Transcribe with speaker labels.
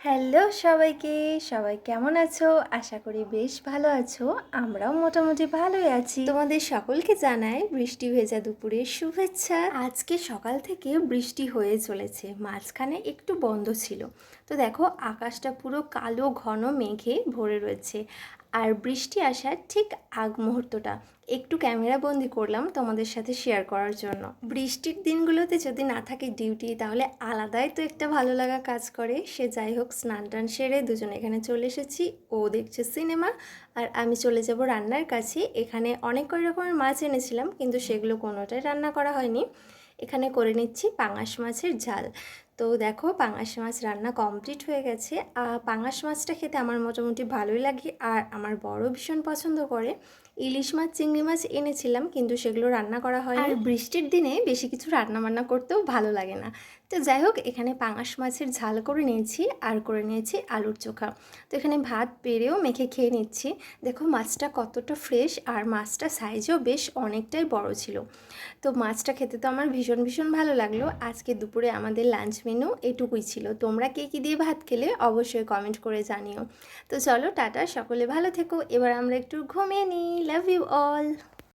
Speaker 1: Hello সবাইকে, সবাই কেমন আছো? আশা করি বেশ ভালো আছো। আমরাও মোটামুটি ভালোই আছি। তোমাদের সকলকে জানাই বৃষ্টি ভেজা দুপুরের শুভেচ্ছা। আজকে সকাল থেকে বৃষ্টি হয়ে চলেছে, মাঝখানে একটু বন্ধ ছিল। তো দেখো আকাশটা পুরো কালো ঘন মেঘে ভরে রয়েছে। আর বৃষ্টি আসার ঠিক আগ মুহূর্তটা একটু ক্যামেরা বন্দি করলাম তোমাদের সাথে শেয়ার করার জন্য। বৃষ্টির দিনগুলোতে যদি না থাকে ডিউটি, তাহলে আলাদাই তো একটা ভালো লাগা কাজ করে। সে যাই হোক, স্নান টান সেরে দুজনে এখানে চলে এসেছি। ও দেখছে সিনেমা আর আমি চলে যাব রান্নার কাছে। এখানে অনেক কয় রকমের মাছ এনেছিলাম, কিন্তু সেগুলো কোনোটাই রান্না করা হয়নি। এখানে করে নিচ্ছি পাঙাশ মাছের ঝাল। তো দেখো পাঙাশ মাছ রান্না কমপ্লিট হয়ে গেছে। পাঙাশ মাছটা খেতে আমার মোটামুটি ভালোই লাগে, আর আমার বড় ভীষণ পছন্দ করে। ইলিশ মাছ চিংড়ি মাছ এনেছিলাম, কিন্তু সেগুলো রান্না করা হয়। আর বৃষ্টির দিনে বেশি কিছু রান্না বান্না করতেও ভালো লাগে না। তো যাই হোক, এখানে পাঙাশ মাছের ঝাল করে নিয়েছি আর করে নিয়েছি আলুর চোখা। তো এখানে ভাত বেড়েও মেখে খেয়ে নিচ্ছি। দেখো মাছটা কতটা ফ্রেশ, আর মাছটা সাইজও বেশ অনেকটাই বড় ছিল। তো মাছটা খেতে তো আমার ভীষণ ভীষণ ভালো লাগলো। আজকে দুপুরে আমাদের লাঞ্চ মেনু এটুকুই ছিল। তোমরা কে কী দিয়ে ভাত খেলে অবশ্যই কমেন্ট করে জানিও। তো চলো টাটা, সকলে ভালো থেকো। এবার আমরা একটু ঘুমিয়ে নিই। Love you all.